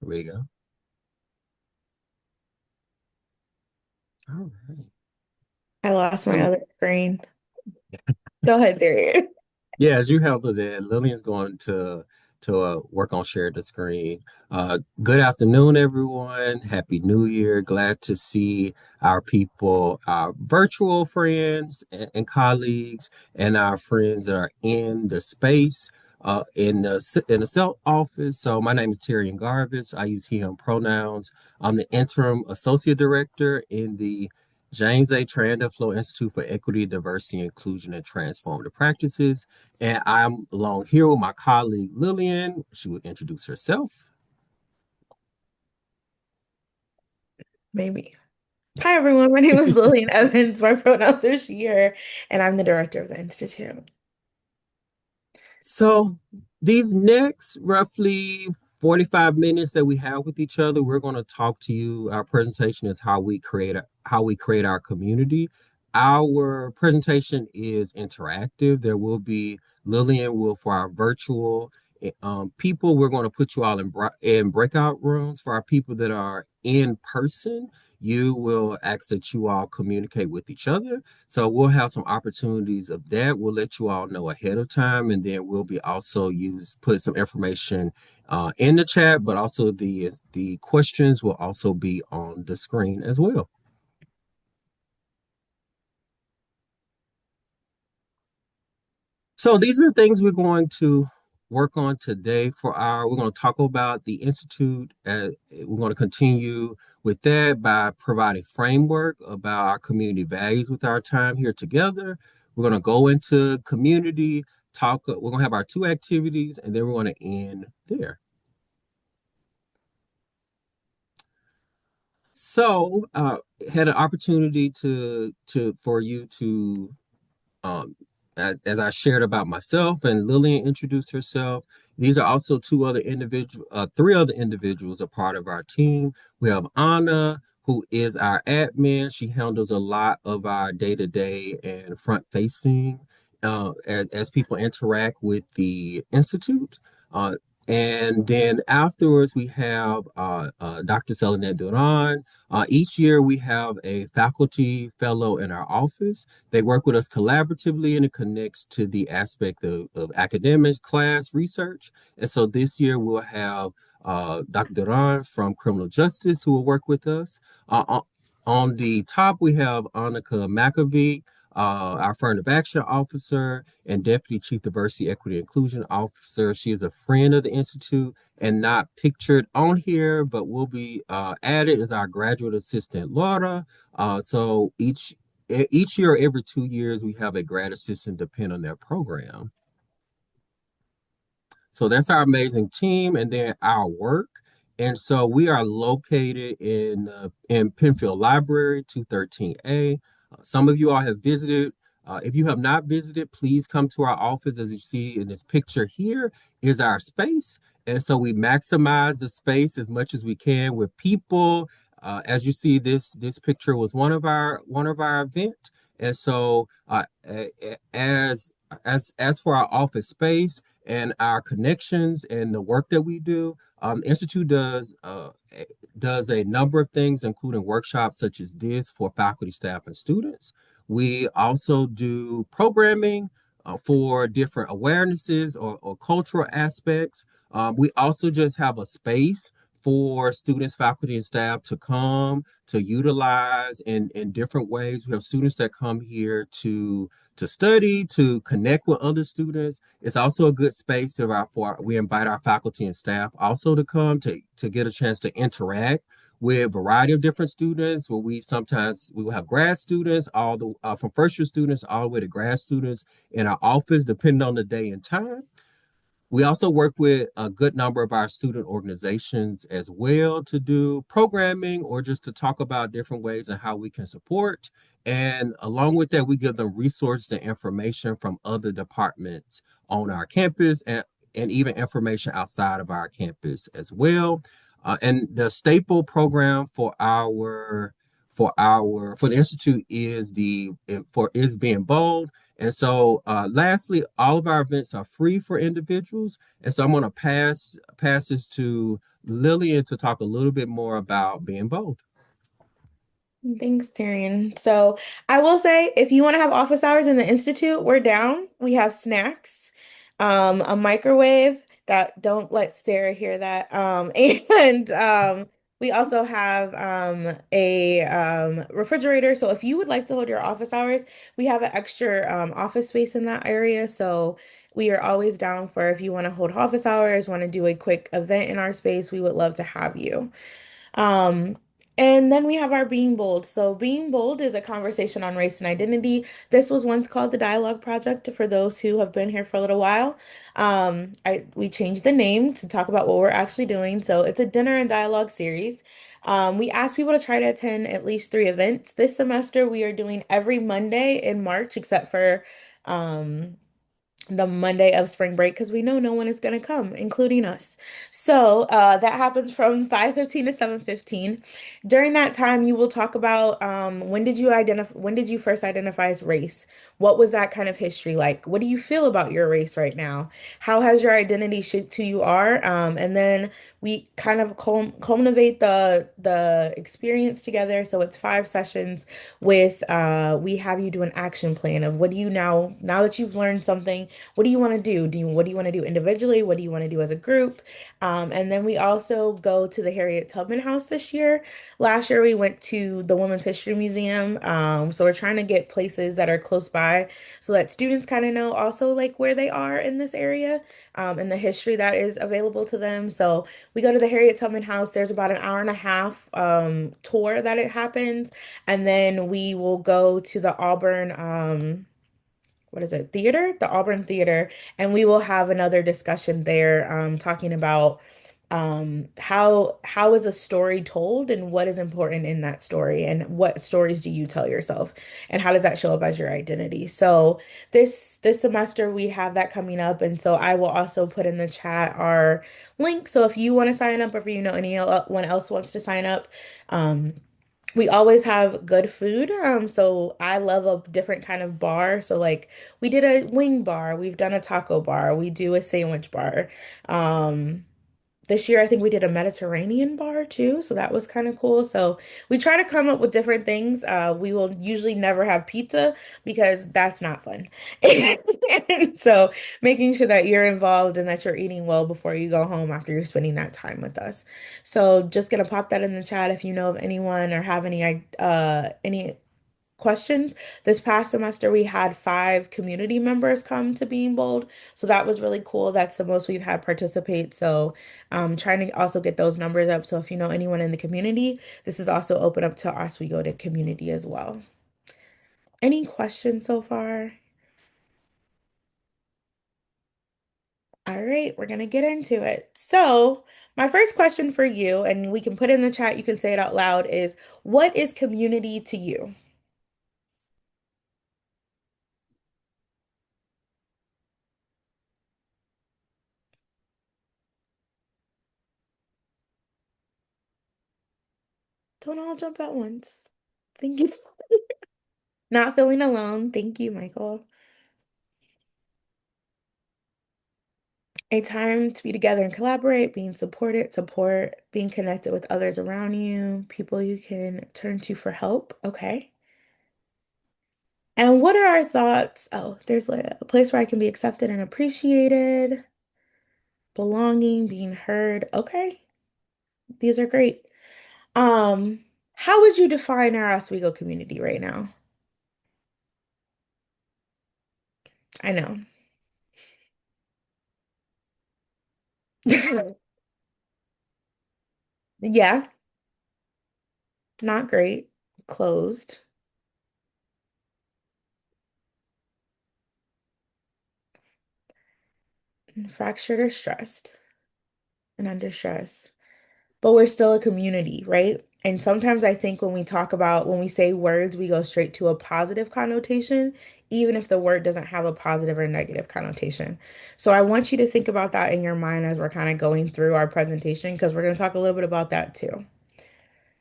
There we go. All right. I lost my So, other screen. Go ahead, Terrian. yeah, as you handled it, Lillian's going to work on share the screen. Good afternoon, everyone. Happy New Year. Glad to see our people, our virtual friends and colleagues, and our friends that are in the space. In the cell office. So my name is Terrian Garvis. I use he/him pronouns. I'm the interim associate director in the James A. Tranderflow Institute for Equity, Diversity, Inclusion, and Transformative Practices. And I'm along here with my colleague Lillian. She will introduce herself. Maybe. Hi, everyone. My name is Lillian Evans. My pronouns are she, her, and I'm the director of the Institute. So these next roughly 45 minutes that we have with each other, we're going to talk to you. Our presentation is how we create our community. Our presentation is interactive. There will be Lillian will for our virtual people. We're going to put you all in breakout rooms for our people that are in person. You will ask that you all communicate with each other. So we'll have some opportunities of that. We'll let you all know ahead of time, and then we'll be also put some information in the chat, but also the questions will also be on the screen as well. So these are the things we're going to work on today we're going to talk about the Institute. We're going to continue with that by providing framework about our community values with our time here together. We're going to go into community, we're going to have our two activities, and then we're going to end there. So, had an opportunity for you to um, as I shared about myself and Lillian introduced herself. These are also three other individuals are part of our team. We have Anna, who is our admin. She handles a lot of our day-to-day and front-facing as people interact with the Institute. Uh, and then afterwards, we have Dr. Selinette Duran. Each year, we have a faculty fellow in our office. They work with us collaboratively and it connects to the aspect of academics, class, research. And so this year we'll have Dr. Duran from Criminal Justice who will work with us. On the top, we have Annika McAvee, our affirmative action officer and Deputy Chief Diversity, Equity, Inclusion Officer. She is a friend of the Institute and not pictured on here, but will be added as our graduate assistant, Laura. So each year, or every 2 years, we have a grad assistant depend on their program. So that's our amazing team, and then our work. And so we are located in Penfield Library, 213A. Some of you all have visited. If you have not visited, please come to our office. As you see in this picture here, is our space. And so we maximize the space as much as we can with people. As you see, this picture was one of our event. And so as for our office space and our connections and the work that we do, Institute does a number of things, including workshops such as this for faculty, staff, and students. We also do programming for different awarenesses or cultural aspects. We also just have a space for students, faculty, and staff to come to utilize in different ways. We have students that come here to study, to connect with other students. It's also a good space we invite our faculty and staff also to come to get a chance to interact with a variety of different students. Where we will have grad students, all the from first year students all the way to grad students in our office, depending on the day and time. We also work with a good number of our student organizations as well to do programming or just to talk about different ways and how we can support. And along with that, we give them resources and information from other departments on our campus and even information outside of our campus as well. And the staple program for the institute is being bold, And so, lastly, all of our events are free for individuals. And so, I'm going to pass this to Lillian to talk a little bit more about being bold. Thanks, Terrian. So I will say, if you want to have office hours in the Institute, we're down. We have snacks, a microwave that don't let Sarah hear that. And we also have a refrigerator. So if you would like to hold your office hours, we have an extra office space in that area. So we are always down for if you want to hold office hours, want to do a quick event in our space, we would love to have you. Um, and then we have our Being Bold. So, Being Bold is a conversation on race and identity. This was once called the Dialogue Project for those who have been here for a little while. We changed the name to talk about what we're actually doing. So, it's a dinner and dialogue series. We asked people to try to attend at least 3 events. This semester, we are doing every Monday in March, except for um, the Monday of spring break because we know no one is going to come, including us. So that happens from 5:15 to 7:15. During that time, you will talk about when did you first identify as race? What was that kind of history like? What do you feel about your race right now? How has your identity shaped who you are? And then we kind of culminate the experience together. So it's 5 sessions with we have you do an action plan of what do you now that you've learned something, what do you want to do? What do you want to do individually? What do you want to do as a group? And then we also go to the Harriet Tubman House this year. Last year we went to the Women's History Museum. So we're trying to get places that are close by so that students kind of know also like where they are in this area, and the history that is available to them. So we go to the Harriet Tubman House. There's about an hour and a half tour that it happens. And then we will go to the Auburn what is it, theater, the Auburn Theater, and we will have another discussion there, talking about how is a story told and what is important in that story and what stories do you tell yourself and how does that show up as your identity. So this semester we have that coming up, and so I will also put in the chat our link. So if you want to sign up or if you know anyone else wants to sign up, um, we always have good food. So I love a different kind of bar. So like we did a wing bar, we've done a taco bar, we do a sandwich bar. Um, this year, I think we did a Mediterranean bar too, so that was kind of cool. So we try to come up with different things. We will usually never have pizza because that's not fun. And so making sure that you're involved and that you're eating well before you go home after you're spending that time with us. So just gonna pop that in the chat if you know of anyone or have any questions. This past semester, we had 5 community members come to Being Bold. So that was really cool. That's the most we've had participate. So trying to also get those numbers up. So if you know anyone in the community, this is also open up to Oswego to community as well. Any questions so far? All right, we're gonna get into it. So my first question for you, and we can put it in the chat, you can say it out loud, is what is community to you? Don't all jump at once. Thank you. Not feeling alone. Thank you, Michael. A time to be together and collaborate, being supported, support, being connected with others around you, people you can turn to for help. Okay. And what are our thoughts? Oh, there's like a place where I can be accepted and appreciated, belonging, being heard. Okay. These are great. How would you define our Oswego community right now? I know. Yeah, not great. Closed. Fractured or stressed and under stress. But we're still a community, right? And sometimes I think when we say words, we go straight to a positive connotation, even if the word doesn't have a positive or negative connotation. So I want you to think about that in your mind as we're kind of going through our presentation, because we're going to talk a little bit about that too.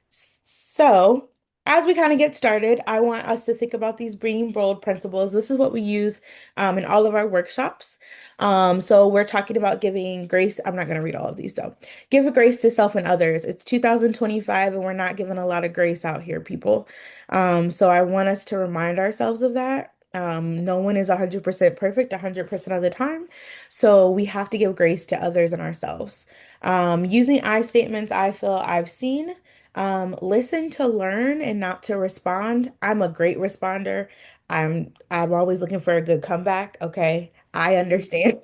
So, as we kind of get started, I want us to think about these being bold principles. This is what we use in all of our workshops. So we're talking about giving grace. I'm not going to read all of these though. Give a grace to self and others. It's 2025 and we're not giving a lot of grace out here, people. So I want us to remind ourselves of that. No one is 100% perfect 100% of the time. So we have to give grace to others and ourselves. Using I statements, I feel I've seen. Listen to learn and not to respond. I'm a great responder. I'm always looking for a good comeback. Okay. I understand.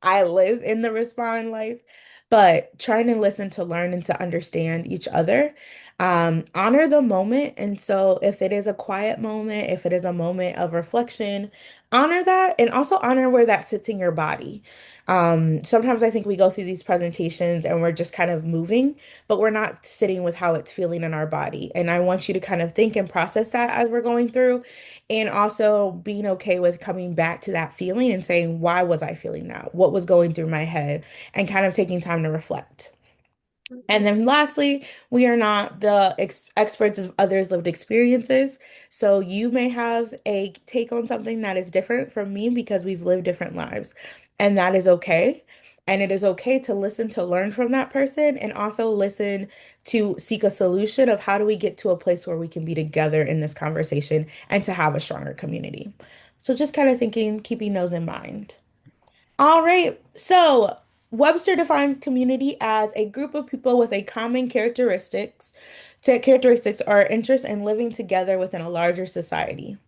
I live in the respond life, but trying to listen to learn and to understand each other. Honor the moment. And so if it is a quiet moment, if it is a moment of reflection, honor that and also honor where that sits in your body. Sometimes I think we go through these presentations and we're just kind of moving, but we're not sitting with how it's feeling in our body. And I want you to kind of think and process that as we're going through, and also being okay with coming back to that feeling and saying, why was I feeling that? What was going through my head? And kind of taking time to reflect. And then lastly, we are not the experts of others' lived experiences. So you may have a take on something that is different from me because we've lived different lives. And that is okay. And it is okay to listen to learn from that person and also listen to seek a solution of how do we get to a place where we can be together in this conversation and to have a stronger community. So just kind of thinking, keeping those in mind. All right. So Webster defines community as a group of people with a common characteristics or interest in living together within a larger society.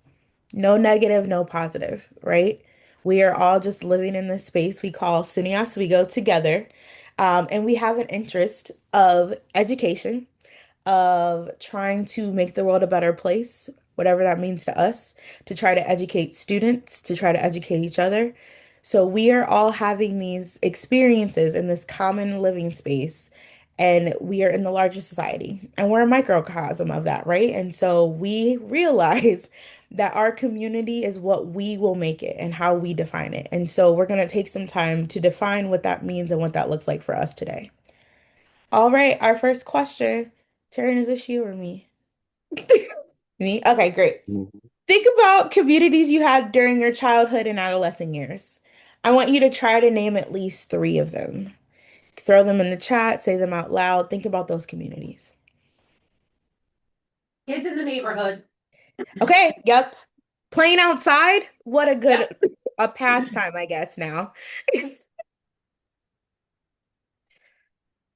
No negative, no positive, right? We are all just living in this space we call SUNY Oswego together. And we have an interest of education, of trying to make the world a better place, whatever that means to us, to try to educate students, to try to educate each other. So we are all having these experiences in this common living space, and we are in the larger society, and we're a microcosm of that, right? And so we realize that our community is what we will make it and how we define it. And so we're going to take some time to define what that means and what that looks like for us today. All right, our first question. Taryn, is this you or me? Me? Okay, great. Mhm. Think about communities you had during your childhood and adolescent years. I want you to try to name at least three of them. Throw them in the chat, say them out loud. Think about those communities. Kids in the neighborhood. Okay, yep. Playing outside? What a Yep. good a pastime, I guess now.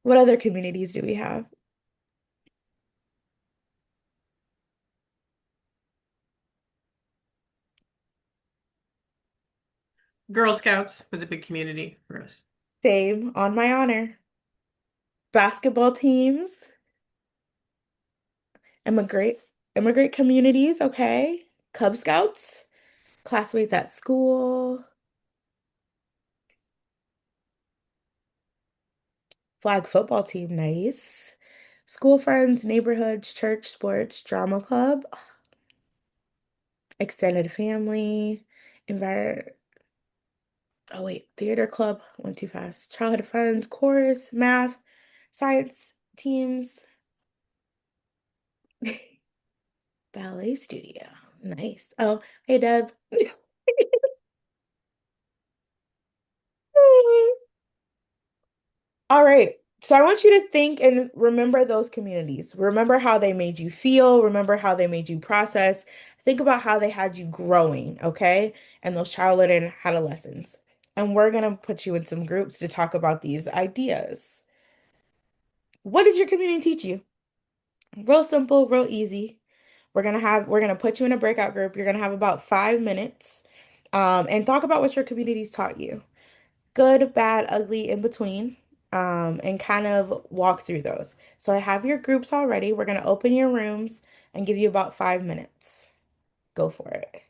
What other communities do we have? Girl Scouts was a big community for us. Same, on my honor. Basketball teams, immigrant immigrant communities, okay. Cub Scouts, classmates at school, flag football team, nice. School friends, neighborhoods, church, sports, drama club, extended family, environment. Oh wait, theater club, went too fast. Childhood friends, chorus, math, science teams, ballet studio. Nice. Oh, hey Deb. All right. So I want you to think and remember those communities. Remember how they made you feel. Remember how they made you process. Think about how they had you growing, okay? And those childhood and adolescents. And we're going to put you in some groups to talk about these ideas. What did your community teach you? Real simple, real easy. We're gonna put you in a breakout group. You're gonna have about 5 minutes, and talk about what your communities taught you. Good, bad, ugly, in between, and kind of walk through those. So I have your groups already. We're gonna open your rooms and give you about 5 minutes. Go for it.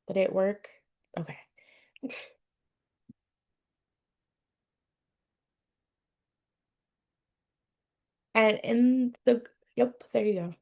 Did it work? Okay. And in the, yep, there you go.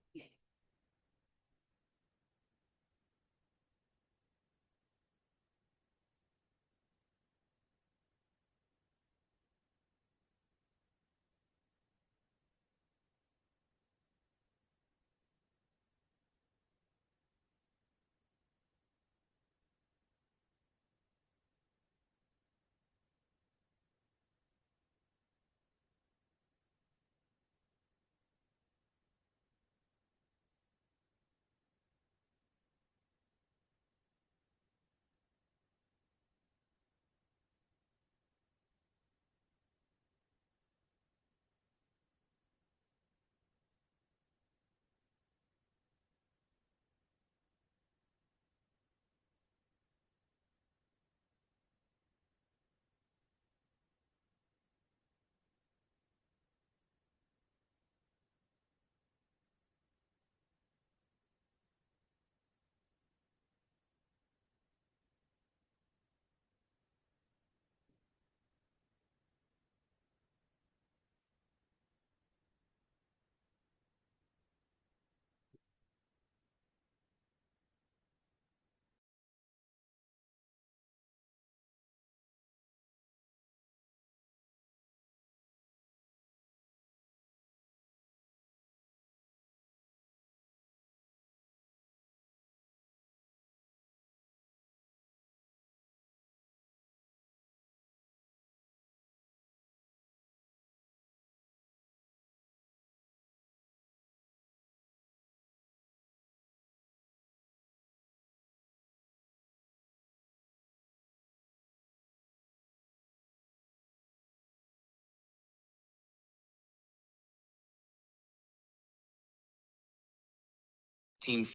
team.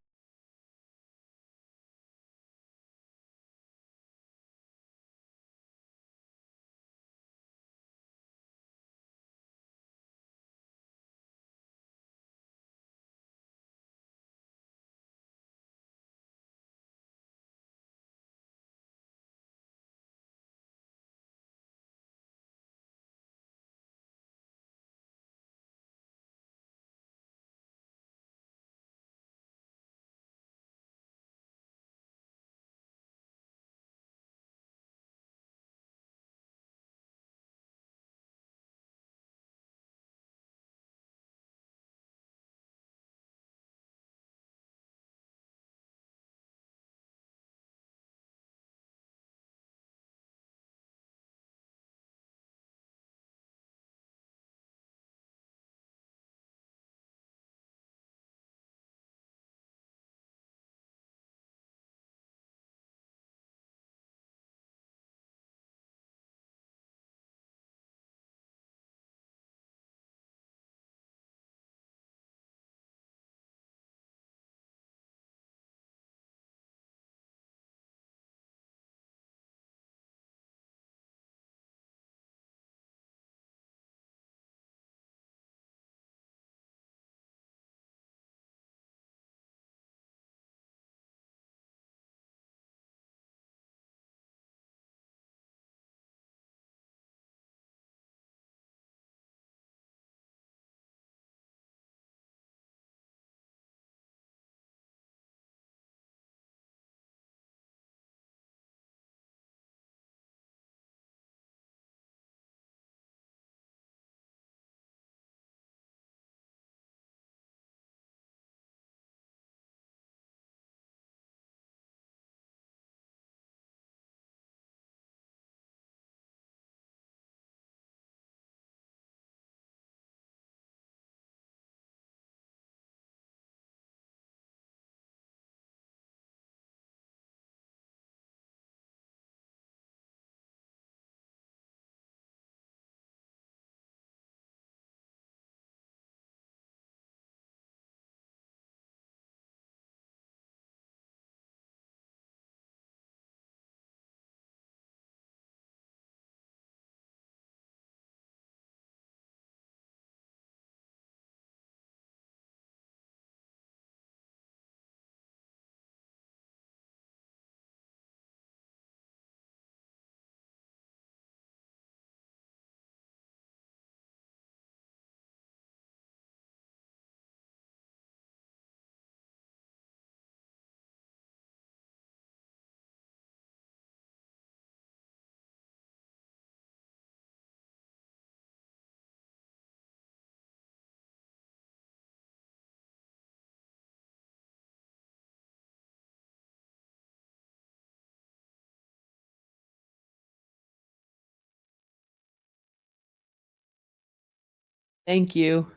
Thank you.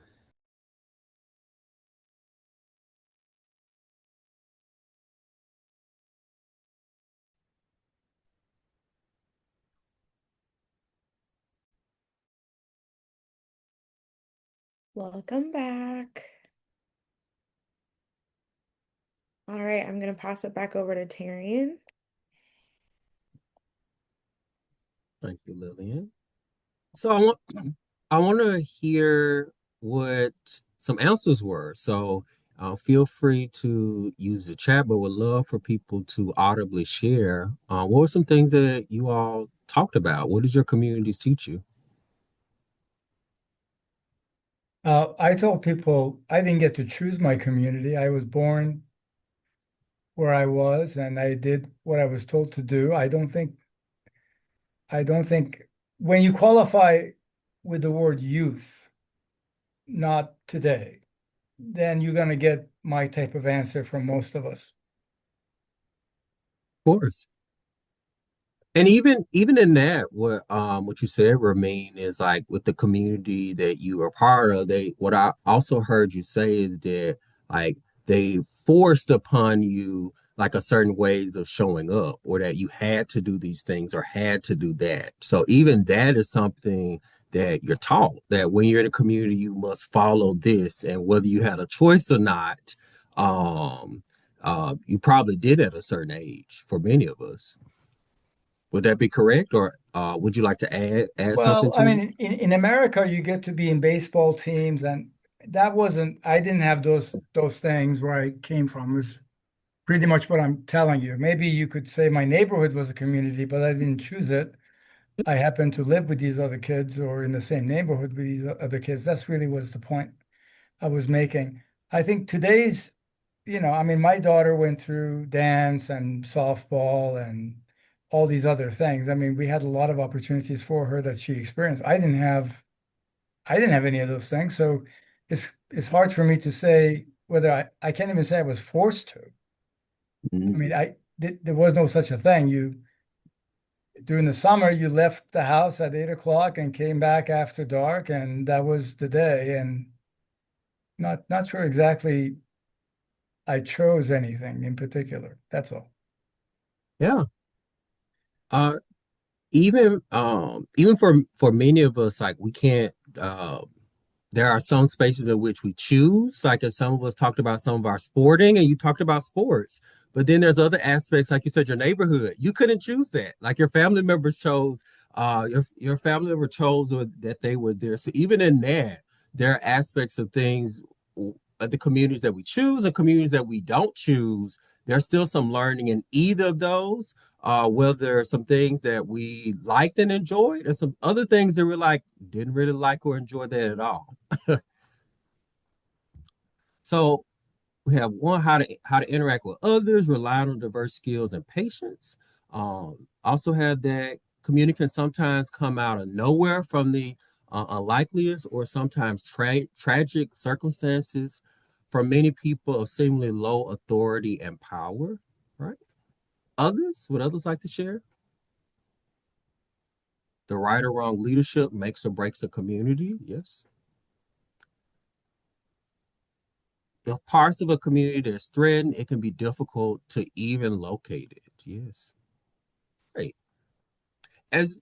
Welcome back. All right, I'm going to pass it back over to Terrian. Thank you, Lillian. So I want to hear what some answers were. So feel free to use the chat, but would love for people to audibly share. What were some things that you all talked about? What did your communities teach you? I told people I didn't get to choose my community. I was born where I was and I did what I was told to do. I don't think when you qualify with the word youth, not today, then you're gonna get my type of answer from most of us. Of course. And even in that, what you said, remain is like with the community that you are part of, they what I also heard you say is that like they forced upon you like a certain ways of showing up, or that you had to do these things or had to do that. So even that is something that you're taught, that when you're in a community, you must follow this, and whether you had a choice or not, You probably did at a certain age for many of us. Would that be correct, or would you like to add something Well, I to it? mean, in America, you get to be in baseball teams, and that wasn't, I didn't have those things where I came from. It was pretty much what I'm telling you. Maybe you could say my neighborhood was a community, but I didn't choose it. I happened to live with these other kids or in the same neighborhood with these other kids. That's really was the point I was making. I think today's, I mean, my daughter went through dance and softball and all these other things. I mean, we had a lot of opportunities for her that she experienced. I didn't have any of those things. So it's hard for me to say whether I can't even say I was forced to. I Mm. mean, there was no such a thing. During the summer, you left the house at 8 o'clock and came back after dark, and that was the day. And not sure exactly I chose anything in particular. That's all. Yeah. Uh, even for many of us, like we can't. There are some spaces in which we choose, like as some of us talked about some of our sporting, and you talked about sports. But then there's other aspects, like you said, your neighborhood. You couldn't choose that. Like your family members chose, your family member chose that they were there. So even in that, there are aspects of things, the communities that we choose and communities that we don't choose. There's still some learning in either of those. Whether there are some things that we liked and enjoyed, and some other things that we're like didn't really like or enjoy that at all. So we have one, how to interact with others, rely on diverse skills and patience. Also have that community can sometimes come out of nowhere from the unlikeliest or sometimes tragic circumstances for many people of seemingly low authority and power, right? Others, would others like to share? The right or wrong leadership makes or breaks a community. Yes. If parts of a community is threatened, it can be difficult to even locate it. Yes. Right. As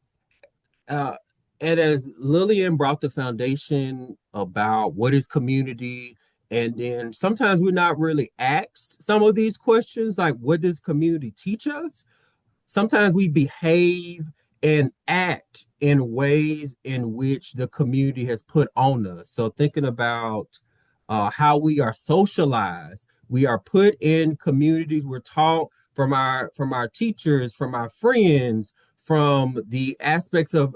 uh, and as Lillian brought the foundation about what is community, and then sometimes we're not really asked some of these questions, like what does community teach us? Sometimes we behave and act in ways in which the community has put on us. So thinking about how we are socialized, we are put in communities. We're taught from our teachers, from our friends, from the aspects of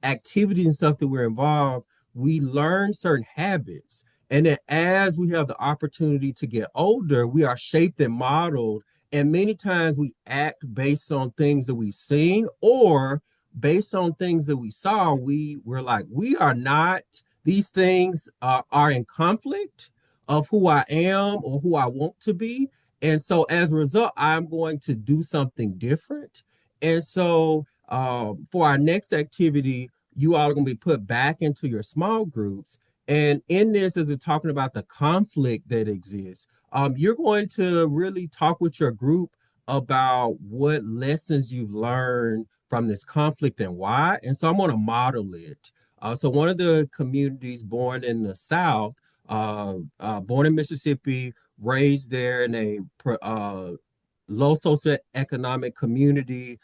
activity and stuff that we're involved. We learn certain habits. And then as we have the opportunity to get older, we are shaped and modeled, and many times we act based on things that we've seen or based on things that we saw. We're like, we are not, these things are in conflict of who I am or who I want to be. And so as a result, I'm going to do something different. And so for our next activity, you all are going to be put back into your small groups. And in this, as we're talking about the conflict that exists, you're going to really talk with your group about what lessons you've learned from this conflict and why. And so I'm going to model it. So one of the communities born in the South, born in Mississippi, raised there in a low socioeconomic community,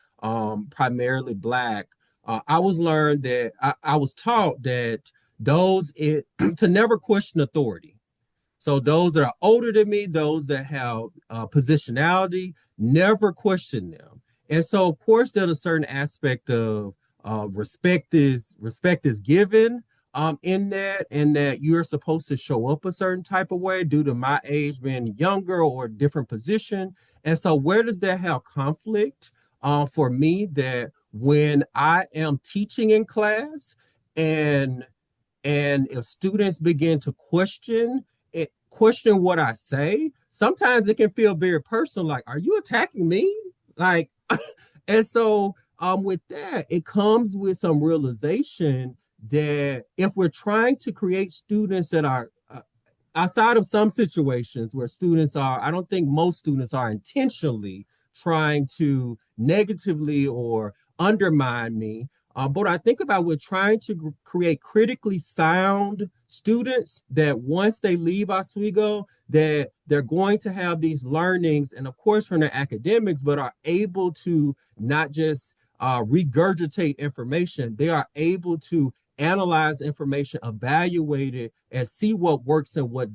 primarily Black. I was learned that I was taught that to never question authority. So those that are older than me, those that have positionality, never question them. And so, of course, there's a certain aspect of respect is given in that, and that you're supposed to show up a certain type of way due to my age being younger or different position. And so, where does that have conflict? For me, that when I am teaching in class and if students begin to question what I say, sometimes it can feel very personal, like, are you attacking me? Like, and so with that, it comes with some realization that if we're trying to create students that are outside of some situations where students are, I don't think most students are intentionally trying to negatively or undermine me. But I think about we're trying to create critically sound students that once they leave Oswego, that they're going to have these learnings, and of course from their academics, but are able to not just regurgitate information. They are able to analyze information, evaluate it, and see what works and what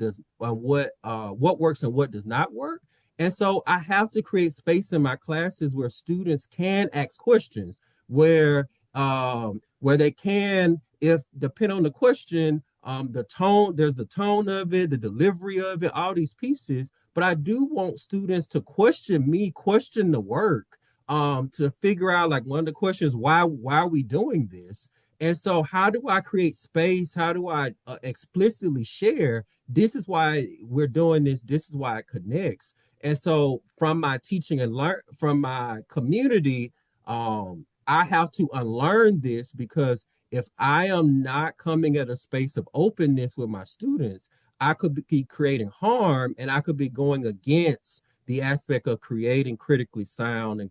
works and what does not work. And so I have to create space in my classes where students can ask questions, where they can, if depend on the question, the tone, there's the tone of it, the delivery of it, all these pieces. But I do want students to question me, question the work, to figure out like one of the questions, why are we doing this? And so, how do I create space? How do I explicitly share? This is why we're doing this. This is why it connects. And so, from my teaching and learn from my community, I have to unlearn this because if I am not coming at a space of openness with my students, I could be creating harm and I could be going against the aspect of creating critically sound and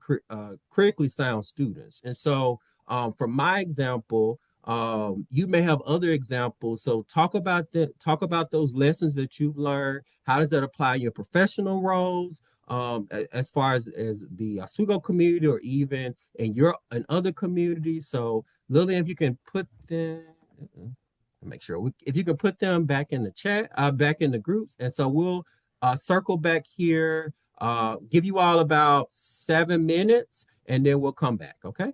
critically sound students. And so, from my example, you may have other examples. So talk about those lessons that you've learned. How does that apply in your professional roles? As far as the Oswego community or even in other communities. So Lillian, if you can put them, make sure if you can put them back in the chat, back in the groups, and so we'll circle back here, give you all about 7 minutes, and then we'll come back. Okay.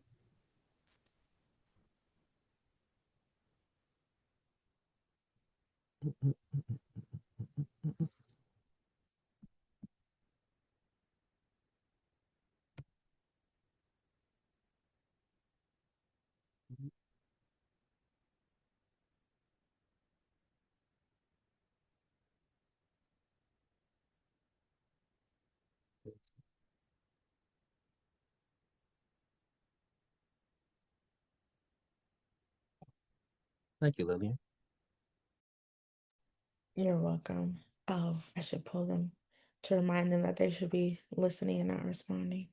Thank you, Lillian. You're welcome. Oh, I should pull them to remind them that they should be listening and not responding.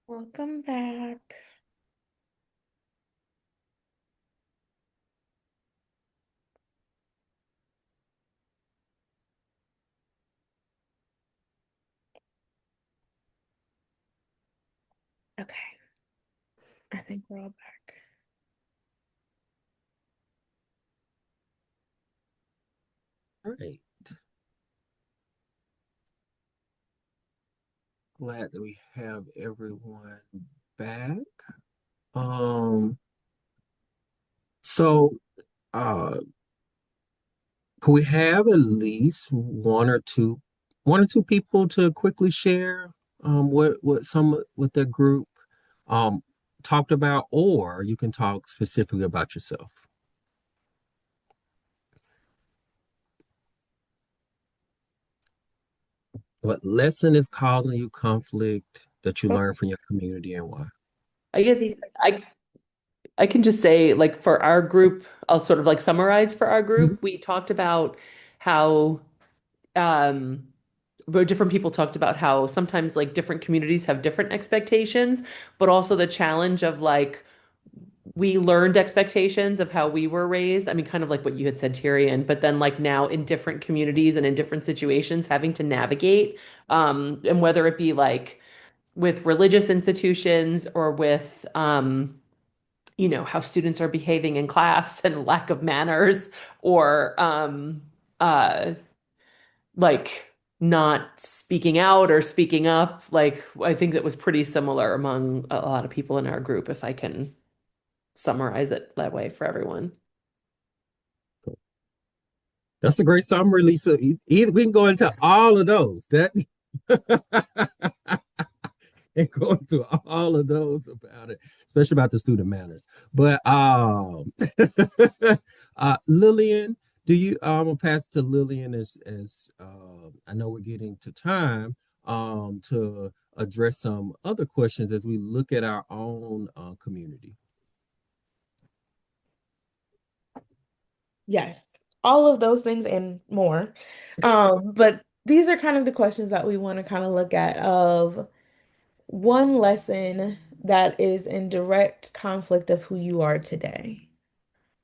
Welcome back. Okay, I think we're all back. All right. Glad that we have everyone back. Um, so uh could we have at least one or two people to quickly share what their group um talked about, or you can talk specifically about yourself. What lesson is causing you conflict that you Oh, learn from your community and why? I guess I I can just say, like, for our group, I'll sort of like summarize for our Mhm. group. We talked about how um but different people talked about how sometimes like different communities have different expectations, but also the challenge of like we learned expectations of how we were raised. I mean, kind of like what you had said, Tyrion, but then like now in different communities and in different situations having to navigate, and whether it be like with religious institutions or with how students are behaving in class and lack of manners or uh like not speaking out or speaking up. Like I think that was pretty similar among a lot of people in our group, if I can summarize it that way for everyone. That's a great summary, Lisa. Either we can go into all of those. That and go into all of those about it, especially about the student manners. But Lillian, do you I'll pass to Lillian as I know we're getting to time to address some other questions as we look at our own community. yes, all of those things and more. But these are kind of the questions that we want to kind of look at of one lesson that is in direct conflict of who you are today.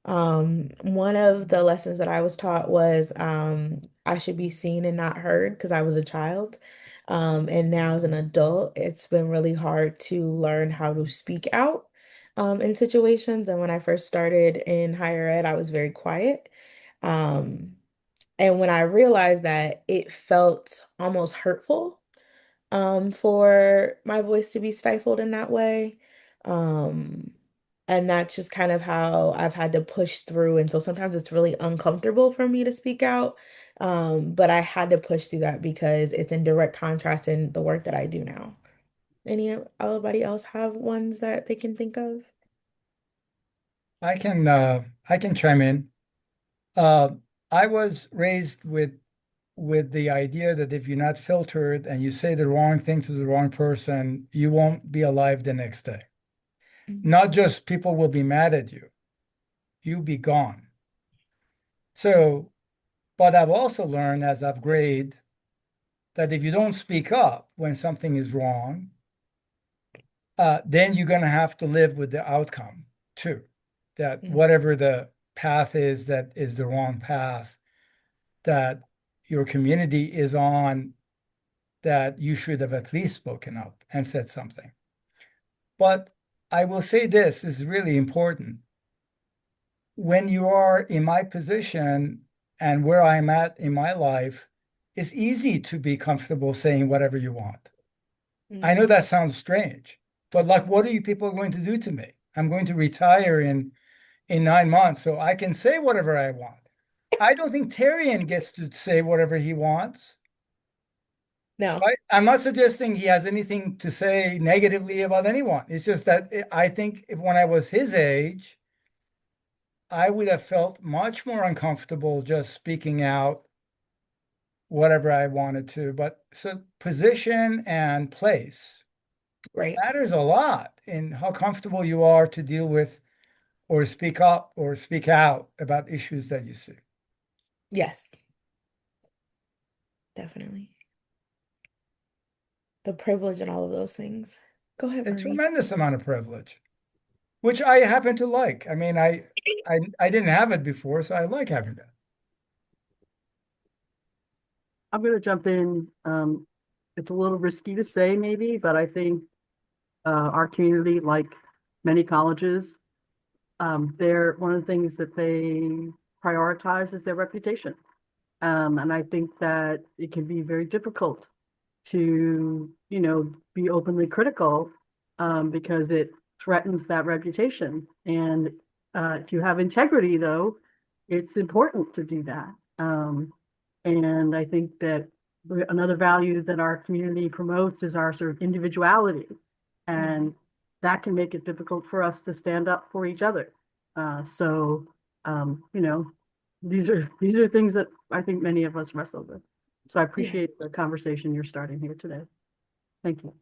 One of the lessons that I was taught was I should be seen and not heard because I was a child. And now as an adult, it's been really hard to learn how to speak out in situations. And when I first started in higher ed, I was very quiet. Um, and when I realized that it felt almost hurtful for my voice to be stifled in that way. Um, and that's just kind of how I've had to push through. And so sometimes it's really uncomfortable for me to speak out. But I had to push through that because it's in direct contrast in the work that I do now. Anybody else have ones that they can think of? I can chime in. Uh, I was raised with the idea that if you're not filtered and you say the wrong thing to the wrong person, you won't be alive the next day. Mhm. Not just people will be mad at you, you'll be gone. So, but I've also learned as I've grayed that if you don't speak up when something is wrong, then you're going to have to live with the outcome too. That Mhm. whatever the path is that is the wrong path that your community is on, that you should have at least spoken up and said something. But I will say this is really important. When you are in my position and where I'm at in my life, it's easy to be comfortable saying whatever you want. I know Mhm. that sounds strange, but like, what are you people going to do to me? I'm going to retire in 9 months, so I can say whatever I want. I don't think Terrian gets to say whatever he wants. No, Right? I'm not suggesting he has anything to say negatively about anyone. It's just that I think if when I was his age, I would have felt much more uncomfortable just speaking out whatever I wanted to. But so position and place right. matters a lot in how comfortable you are to deal with or speak up or speak out about issues that you see. Yes, definitely. The privilege and all of those things. Go ahead, A Marie. tremendous amount of privilege, which I happen to like. I mean, I didn't have it before, so I like having that. I'm going to jump in. It's a little risky to say maybe, but I think our community, like many colleges, they're one of the things that they prioritize is their reputation. And I think that it can be very difficult to, be openly critical because it threatens that reputation. And if you have integrity, though, it's important to do that. And I think that another value that our community promotes is our sort of individuality. And that can make it difficult for us to stand up for each other. So, these are things that I think many of us wrestle with. So I appreciate the conversation you're starting here today. Thank you.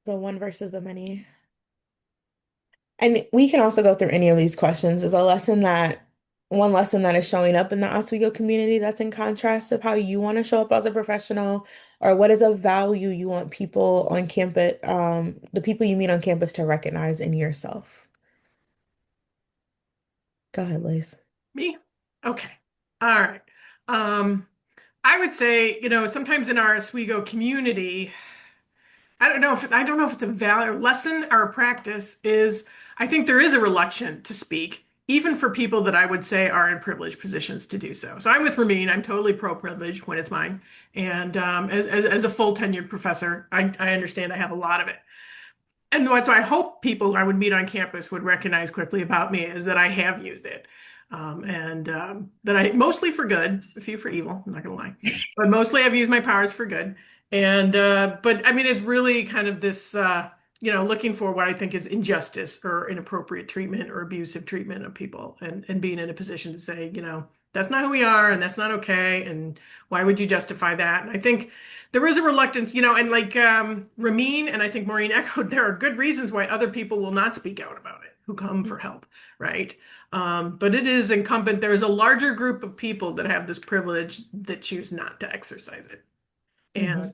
The one versus the many. And we can also go through any of these questions. Is one lesson that is showing up in the Oswego community that's in contrast of how you want to show up as a professional, or what is a value you want people on campus, the people you meet on campus to recognize in yourself? Go ahead, Liz. Me? Okay. All right. I would say, sometimes in our Oswego community, I don't know if it's a value or lesson or a practice is I think there is a reluctance to speak, even for people that I would say are in privileged positions to do so. So I'm with Ramin. I'm totally pro-privilege when it's mine. And as a full tenured professor, I understand I have a lot of it. And what I hope people I would meet on campus would recognize quickly about me is that I have used it. And that I mostly for good, a few for evil, I'm not gonna lie, but mostly I've used my powers for good. And but I mean, it's really kind of this, looking for what I think is injustice or inappropriate treatment or abusive treatment of people, and being in a position to say, that's not who we are, and that's not okay, and why would you justify that? And I think there is a reluctance, and like Ramin and I think Maureen echoed, there are good reasons why other people will not speak out about it who come for help, right? But it is incumbent, there is a larger group of people that have this privilege that choose not to exercise it. And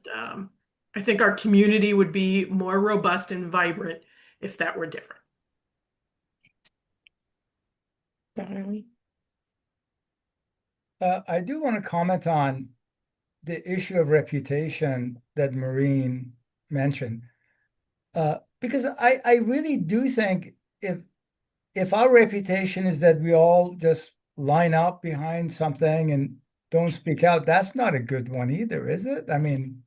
I think our community would be more robust and vibrant if that were different. Definitely. I do want to comment on the issue of reputation that Maureen mentioned, because I really do think if our reputation is that we all just line up behind something and don't speak out, that's not a good one either, is it? I mean,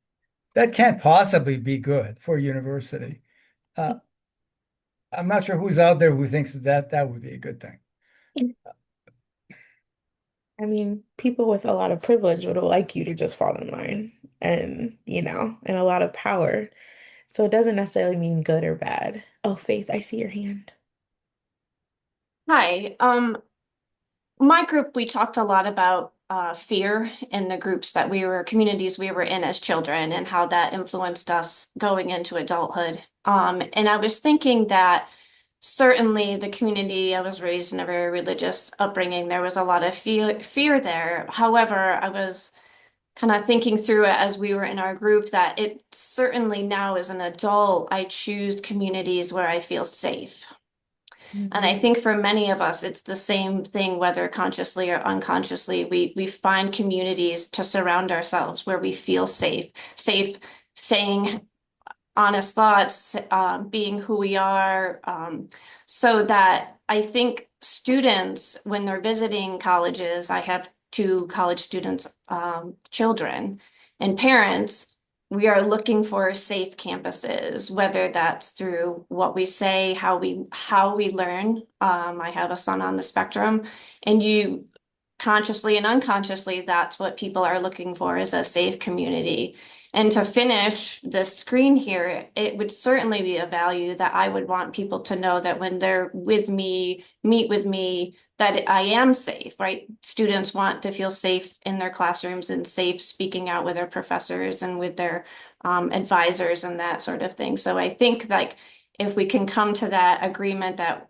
that can't possibly be good for a university. I'm not sure who's out there who thinks that would be a good thing. I mean, people with a lot of privilege would like you to just fall in line and a lot of power. So it doesn't necessarily mean good or bad. Oh, Faith, I see your hand. Hi. My group, we talked a lot about fear in the communities we were in as children and how that influenced us going into adulthood. And I was thinking that certainly the community, I was raised in a very religious upbringing, there was a lot of fear there. However, I was kind of thinking through it as we were in our group that it certainly now as an adult, I choose communities where I feel safe. And I think for many of us, it's the same thing, whether consciously or unconsciously. We find communities to surround ourselves where we feel safe saying honest thoughts, being who we are, so that I think students, when they're visiting colleges, I have two college students, children, and parents, we are looking for safe campuses, whether that's through what we say, how we learn. I have a son on the spectrum, and you consciously and unconsciously, that's what people are looking for, is a safe community. And to finish the screen here, it would certainly be a value that I would want people to know that when they're with me, meet with me, that I am safe, right? Students want to feel safe in their classrooms and safe speaking out with their professors and with their advisors and that sort of thing. So I think like if we can come to that agreement that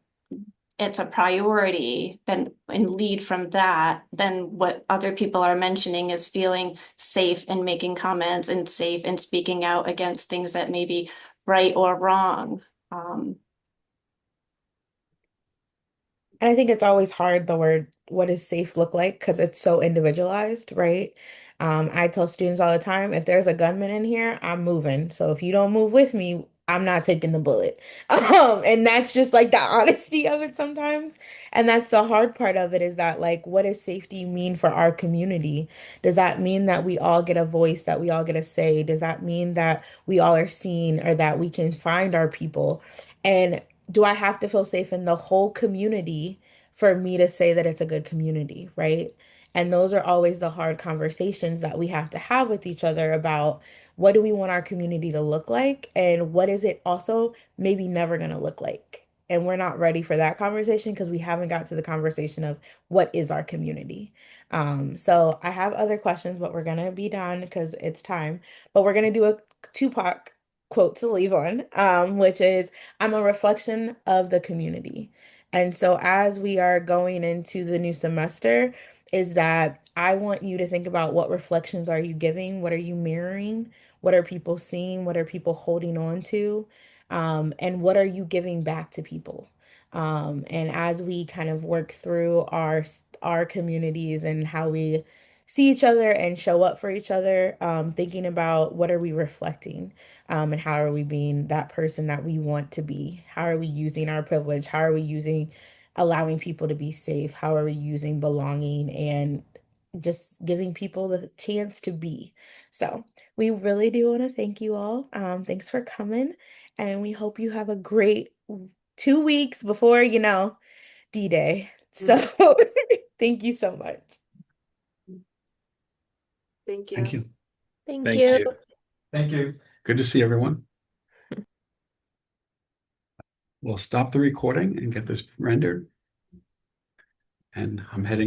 it's a priority, then and lead from that, then what other people are mentioning is feeling safe in making comments and safe in speaking out against things that may be right or wrong. And I think it's always hard, the word, what does safe look like? Because it's so individualized, right? I tell students all the time, if there's a gunman in here, I'm moving. So if you don't move with me, I'm not taking the bullet. And that's just like the honesty of it sometimes. And that's the hard part of it, is that, like, what does safety mean for our community? Does that mean that we all get a voice, that we all get a say? Does that mean that we all are seen, or that we can find our people? And do I have to feel safe in the whole community for me to say that it's a good community, right? And those are always the hard conversations that we have to have with each other about, what do we want our community to look like, and what is it also maybe never going to look like. And we're not ready for that conversation because we haven't got to the conversation of what is our community. So I have other questions, but we're going to be done because it's time. But we're going to do a Tupac quote to leave on, which is, I'm a reflection of the community. And so as we are going into the new semester, is that I want you to think about, what reflections are you giving? What are you mirroring? What are people seeing? What are people holding on to? And what are you giving back to people? And as we kind of work through our communities and how we see each other and show up for each other, thinking about, what are we reflecting? And how are we being that person that we want to be? How are we using our privilege? How are we using allowing people to be safe? How are we using belonging and just giving people the chance to be? So we really do want to thank you all. Thanks for coming, and we hope you have a great 2 weeks before, D-Day. So thank you so much. Thank Thank you. you. Thank Thank you. you. Thank you. Good to see everyone. We'll stop the recording and get this rendered. And I'm heading